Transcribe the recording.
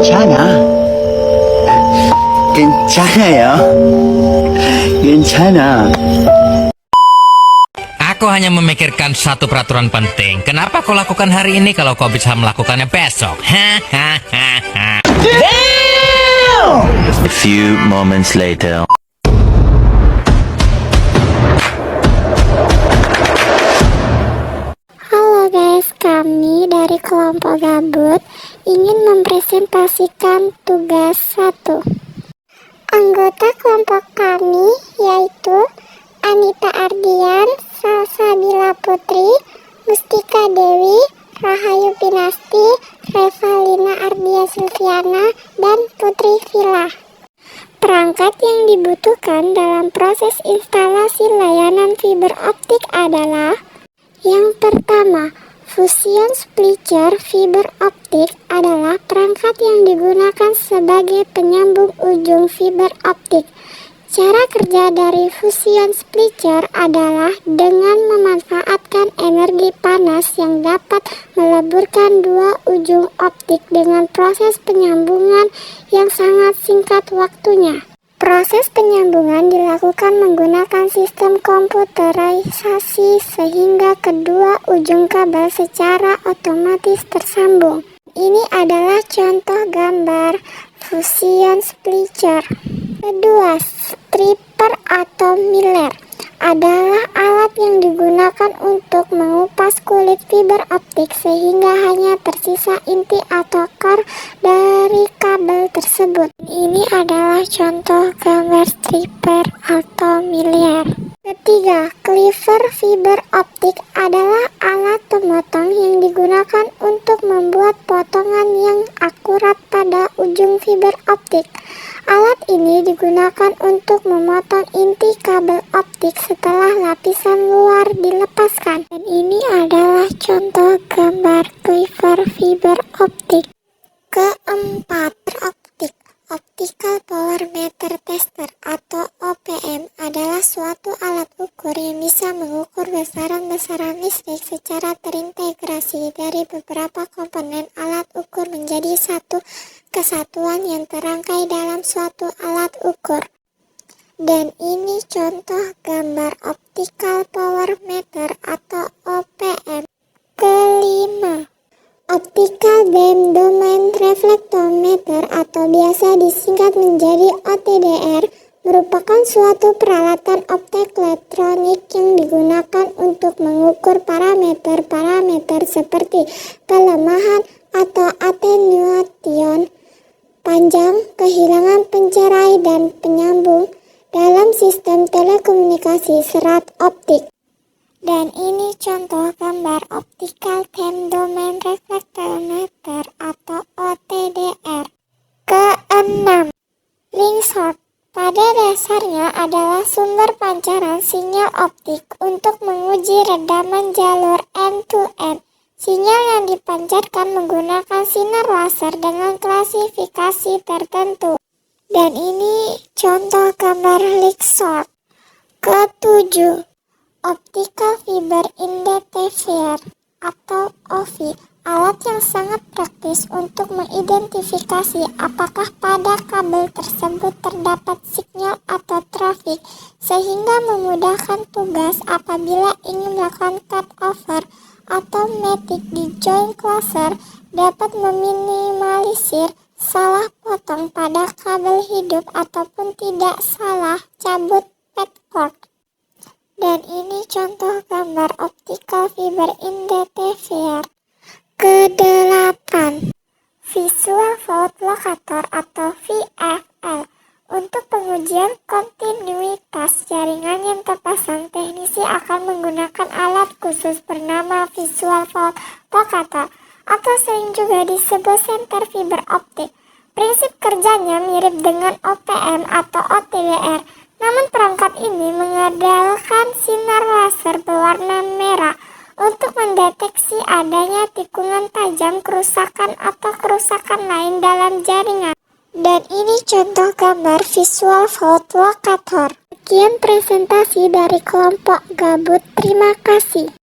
괜찮아. 괜찮아요. 괜찮아. Aku hanya memikirkan satu peraturan penting. Kenapa kau lakukan hari ini kalau kau bisa melakukannya besok? Hahaha. A few moments later. Halo guys, kami dari kelompok gabut ingin mempresentasikan tugas 1. Anggota kelompok kami yaitu Anita Ardian, Salsabila Putri, Mustika Dewi, Rahayu Pinasti, Revalina Ardia Silviana, dan Putri Villa. Perangkat yang dibutuhkan dalam proses instalasi layanan fiber optik adalah: yang pertama, Fusion Splicer fiber optik adalah perangkat yang digunakan sebagai penyambung ujung fiber optik. Cara kerja dari Fusion Splicer adalah dengan memanfaatkan energi panas yang dapat meleburkan dua ujung optik dengan proses penyambungan yang sangat singkat waktunya. Proses penyambungan dilakukan menggunakan sistem komputerisasi sehingga kedua ujung kabel secara otomatis tersambung. Ini adalah contoh gambar Fusion Splicer. Kedua, stripper atau miller adalah alat yang digunakan untuk mengupas kulit fiber optik sehingga hanya tersisa inti atau core dari kabel tersebut. Ini adalah contoh gambar stripper atau miller. Ketiga, cleaver fiber optik adalah alat pemotong yang digunakan untuk membuat potongan yang akurat pada ujung fiber optik. Alat ini digunakan untuk memotong inti kabel optik setelah lapisan luar dilepaskan. Dan ini adalah contoh gambar cleaver fiber optik. Keempat, Optical Power Meter Tester atau OPM adalah suatu alat ukur yang bisa mengukur besaran-besaran listrik secara terintegrasi dari beberapa komponen alat ukur menjadi satu kesatuan yang terangkai dalam suatu alat ukur. Dan ini contoh gambar Optical Power Meter atau OPM. Kelima, Optical Beam Domain Reflectometer atau biasa disingkat menjadi OTDR merupakan suatu peralatan optik elektronik yang digunakan untuk mengukur parameter-parameter seperti pelemahan atau attenuation, panjang, kehilangan pencerai, dan penyambung dalam sistem telekomunikasi serat optik. Dan ini contoh gambar Optical Time Domain Reflectometer atau OTDR. Keenam, link source pada dasarnya adalah sumber pancaran sinyal optik untuk menguji redaman jalur end-to-end. Sinyal yang dipancarkan menggunakan sinar laser dengan klasifikasi tertentu. Dan ini contoh gambar link source. Ketujuh, Optical Fiber Identifier atau OFI, alat yang sangat praktis untuk mengidentifikasi apakah pada kabel tersebut terdapat sinyal atau trafik, sehingga memudahkan tugas apabila ingin melakukan cut over automatic di joint cluster, dapat meminimalisir salah potong pada kabel hidup ataupun tidak salah cabut pad cord. Dan ini contoh gambar Optical Fiber Identifier. Kedelapan, Visual Fault Locator atau VFL. Untuk pengujian kontinuitas jaringan yang terpasang, teknisi akan menggunakan alat khusus bernama Visual Fault Locator atau sering juga disebut senter fiber optik. Prinsip kerjanya mirip dengan OPM atau OTDR. Namun perangkat ini mengandalkan sinar laser berwarna merah untuk mendeteksi adanya tikungan tajam, kerusakan atau kerusakan lain dalam jaringan. Dan ini contoh gambar Visual Fault Locator. Sekian presentasi dari kelompok gabut. Terima kasih.